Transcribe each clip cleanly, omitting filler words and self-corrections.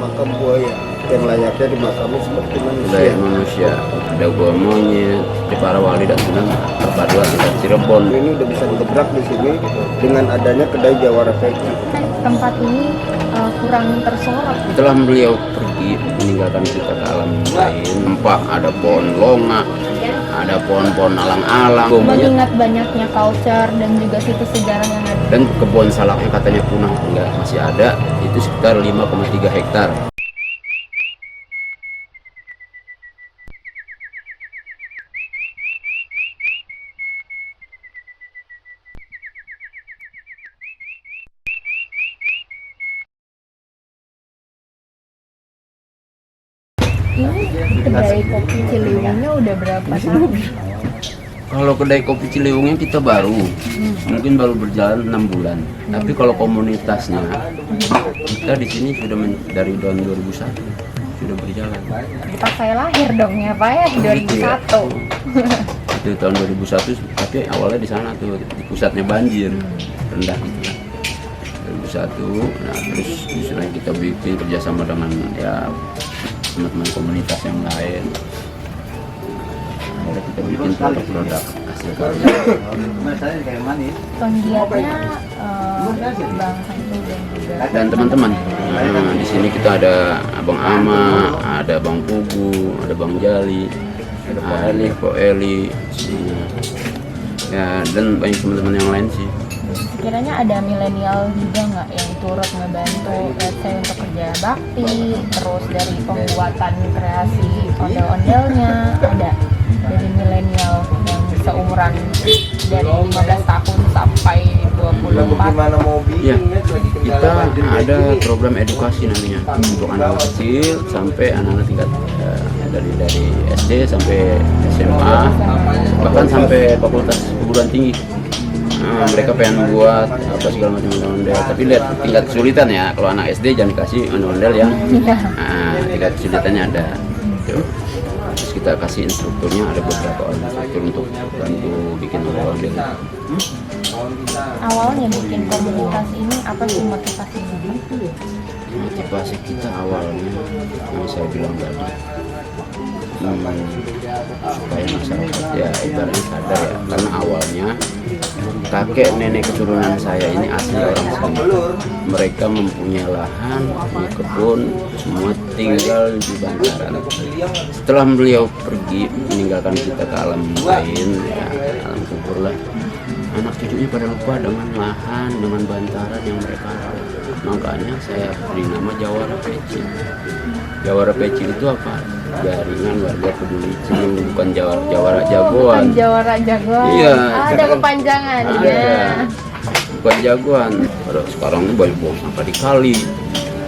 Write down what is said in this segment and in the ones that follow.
makam buaya yang layaknya dimakami seperti manusia. Budaya manusia, ada gua monyet di para wali dan sunan perpaduan di Cirebon. Ini udah bisa gebrak di sini dengan adanya kedai Jawara Peci. Tempat ini kurang tersorot. Setelah beliau pergi meninggalkan kita ke alam lain, nampak ada pohon longa, ada pohon-pohon alang-alang, Mengingat banyaknya culture dan juga situs sejarah yang ada. dan kebun salaknya katanya punah, enggak, masih ada, itu sekitar 5,3 hektar. Ini kedai kopi Ciliwungnya udah berapa tahun? Kalau kedai kopi Ciliwungnya kita baru, mungkin baru berjalan 6 bulan. Tapi kalau komunitasnya, kita di sini sudah dari tahun 2001 sudah berjalan. Pas saya lahir dong ya Pak ya, di 2001. Itu tahun 2001, tapi awalnya di sana tuh di pusatnya banjir rendah gitu. 2001, nah terus di sana kita bikin kerjasama dengan ya teman-teman komunitas yang lain. Akhirnya kita bikin produk hasil karya. Penggiatnya Bang Hantu dan juga Dan teman-teman, nah, di sini kita ada Abang Ama, ada Bang Pugu, ada Bang Jali, ada Pak Eli, ya, dan banyak teman-teman yang lain sih. Kiranya ada milenial juga nggak yang turut ngebantu, let's say untuk kerja bakti, terus dari pembuatan kreasi ondel-ondelnya, ada dari milenial yang seumuran dari 15 tahun sampai 24. Ya, kita ada program edukasi namanya untuk anak kecil sampai anak-anak tingkat dari SD sampai SMA, bahkan sampai fakultas perguruan tinggi. Nah, mereka pengen buat apa segala macam ondel-ondel, tapi lihat tingkat kesulitan ya. Kalau anak SD jangan kasih ondel-ondel yang tingkat kesulitannya ada. Gitu. Terus kita kasih instrukturnya, ada beberapa orang instruktur untuk bantu bikin ondel-ondel. Awalnya bikin komunitas ini apa sih motivasinya? Motivasi kita awalnya yang saya bilang tadi, supaya masyarakat ya ibaratnya sadar ya, karena awalnya kakek nenek keturunan saya ini asli orang sini. Mereka mempunyai lahan di kebun, semua tinggal di bantaran. Setelah beliau pergi meninggalkan kita ke alam lain, ya, alam kubur lah, anak cucunya pada lupa dengan lahan, dengan bantaran yang mereka rawat. Makanya saya beri nama Jawara Peci. Jawara Peci itu apa? Jaringan warga peduli Ciliwung, bukan Jawara Jagoan. Bukan Jawara Jagoan. Iya, Ada kepanjangan ada. ya. Bukan jagoan. Sekarang ini banyak buang sampah di kali,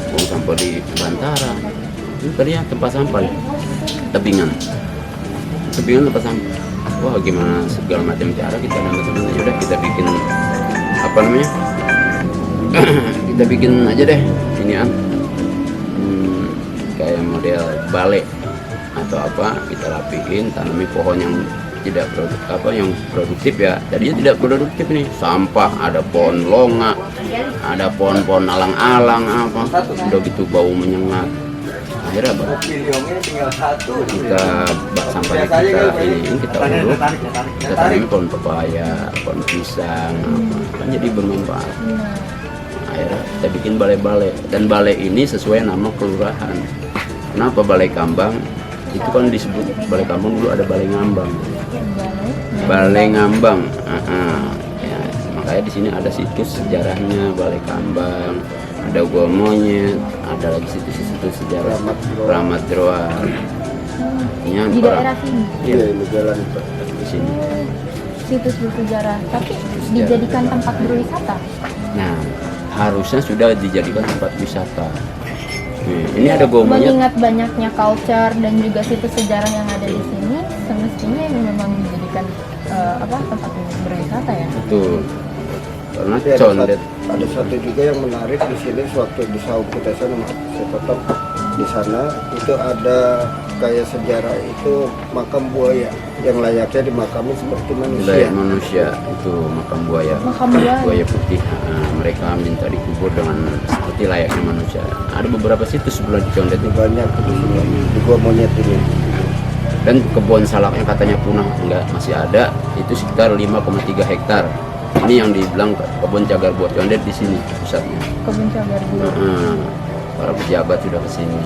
buang sampah di bantaran. Ini tadinya tempat sampah, tebingan tempat sampah. Wah, gimana segala macam cara kita teman-teman udah kita bikin apa namanya? Kita bikin aja deh inian kayak model balai atau apa, kita rapihin, tanami pohon yang tidak yang produktif ya. Tadinya tidak produktif nih, sampah, ada pohon longa, ada pohon-pohon alang-alang apa, udah gitu bau menyengat. Akhirnya kita bak sampahnya kita urut, kita tanami pohon pepaya, pohon pisang apa, kan jadi bermanfaat. Akhirnya kita bikin balai-balai, dan balai ini sesuai nama kelurahan. Kenapa Balai Kambang? Itu kan disebut Balai Kambang, dulu ada Balai Ngambang. Balai Ngambang. Ya, makanya di sini ada situs sejarahnya Balai Kambang, ada gua monyet, ada lagi situs-situs sejarah Ramat Droan. Di daerah sini. Iya, Ini jalan di sini. Situs bersejarah, tapi dijadikan tempat berwisata. Nah, harusnya sudah dijadikan tempat wisata. Ini ada gua monyet. Mengingat banyaknya culture dan juga situs sejarah yang ada di sini, semestinya memang dijadikan tempat berwisata ya. Betul. Karena Tapi condet. ada satu juga yang menarik di sini, sewaktu di saung kita sana, saya potong di sana itu ada kayak sejarah itu makam buaya yang layaknya dimakami seperti manusia. Wilayah manusia itu makam buaya. Makam buaya. Buaya putih. Nah, mereka minta dikubur dengan seperti layaknya manusia. Ada beberapa situs sebelah di Condet itu. Banyak di sini di Gua Monyet ini. Dan kebun salak yang katanya punah enggak, masih ada, itu sekitar 5,3 hektar. Ini yang dibilang kebun cagar buah Condet di sini pusatnya. Kebun cagar buah. Para pejabat sudah ke sini.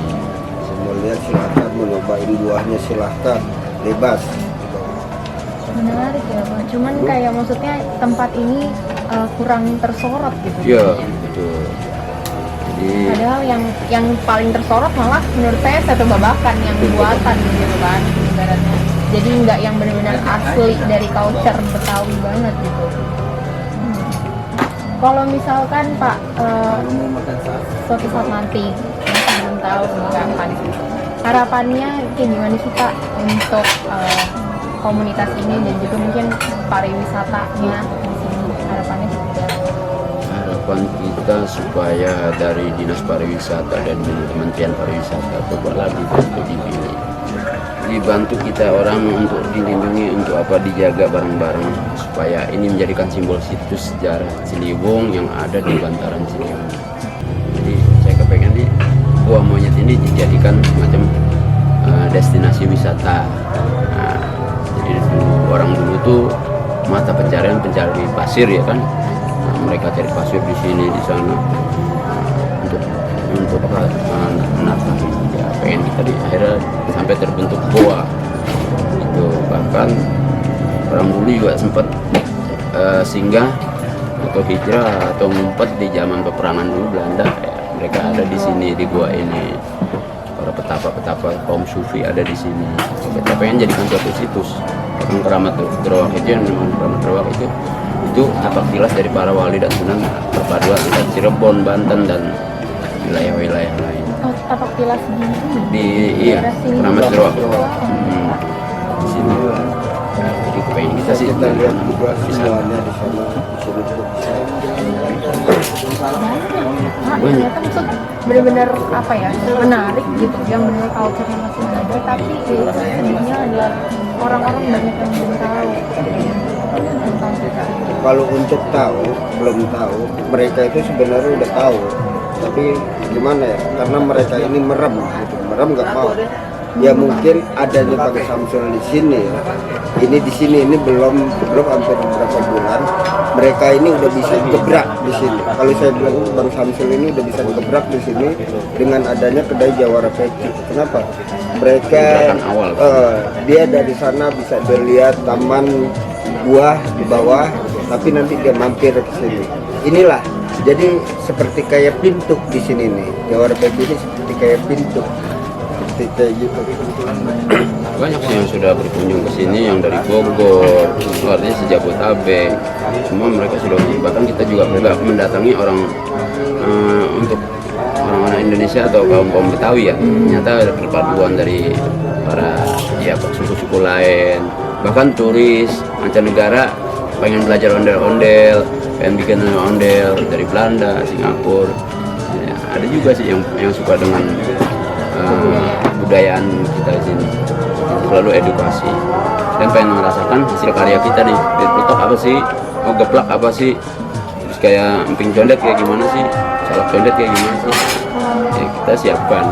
Semua lihat silahkan, mau nyobain buahnya silahkan, bebas. Menarik ya Pak, cuman kayak maksudnya tempat ini kurang tersorot gitu. Iya, betul. Jadi Padahal yang paling tersorot malah menurut saya Sate Babakan yang buatan gitu kan ibaratnya. Jadi nggak yang benar-benar asli dari culture Betawi banget gitu. Kalau misalkan Pak suatu saat nanti masih belum tahu kapan, harapannya kayak gimana sih Pak untuk komunitas ini dan juga mungkin pariwisatanya di sini, harapannya seperti apa? harapan kita supaya dari Dinas Pariwisata dan Kementerian Pariwisata cobalah dipilih, dibantu kita orang untuk dilindungi, untuk apa, dijaga bareng-bareng supaya ini menjadikan simbol situs sejarah Ciliwung yang ada di bantaran Ciliwung. Jadi saya kepengen di Gua Monyet ini dijadikan semacam destinasi wisata. Nah, jadi orang dulu tuh mata pencarian pencari pasir ya kan. Nah, mereka cari pasir di sini di sana untuk menata ya, pengen kita di akhirnya sampai terbentuk goa itu. Bahkan orang dulu juga sempat singgah atau hijrah atau ngumpet di zaman peperangan dulu Belanda ya, mereka ada di sini di gua ini. Para petapa-petapa kaum sufi ada di sini. Kita pengen jadikan suatu situs. Yang Keramat Terowak itu, yang namanya Keramat Terowak itu tapak tilas dari para wali dan sunan perpaduan antara Cirebon, Banten dan wilayah-wilayah lain. Oh, tapak tilas Di daerah sini. Keramat Terowak. Hmm. Di sini. Jadi kepengen kita sih Kita lihat juga bisa. semuanya di sana. Di sini juga bisa. Ternyata maksud benar-benar apa ya, menarik gitu, yang benar culture-nya masih ada, tapi ya, sebenarnya adalah orang-orang banyak yang belum tahu tentang kita. Kalau untuk tahu, belum tahu, mereka itu sebenarnya udah tahu. Tapi gimana ya? Karena mereka ini merem, gitu. Merem nggak mau. Ya mungkin adanya Bang Samsul di sini. Ini di sini ini belum hampir beberapa bulan. Mereka ini udah bisa gebrak di sini. Kalau saya bilang Bang Samsul ini udah bisa gebrak di sini dengan adanya kedai Jawara Peci. Kenapa? Mereka dia dari sana bisa dilihat taman buah di bawah, tapi nanti dia mampir ke sini. Inilah. Jadi seperti kayak pintu di sini nih. Jawara Peci ini seperti kayak pintu. Kayak gitu. Banyak sih yang sudah berkunjung ke sini, yang dari Bogor, artinya sejabotabek, semua mereka sudah, bahkan kita juga mendatangi orang untuk orang-orang Indonesia atau kaum Betawi ya. Ternyata ada perpaduan dari para ya suku-suku lain, bahkan turis mancanegara pengen belajar ondel-ondel, pengen bikin ondel dari Belanda, Singapura. Ya, ada juga sih yang suka dengan budayaan kita di sini, selalu edukasi dan pengen merasakan hasil karya kita nih. Petok apa sih, oh geplak apa sih, terus kayak emping condet kayak gimana sih, salak condet kayak gimana sih, ya kita siapkan.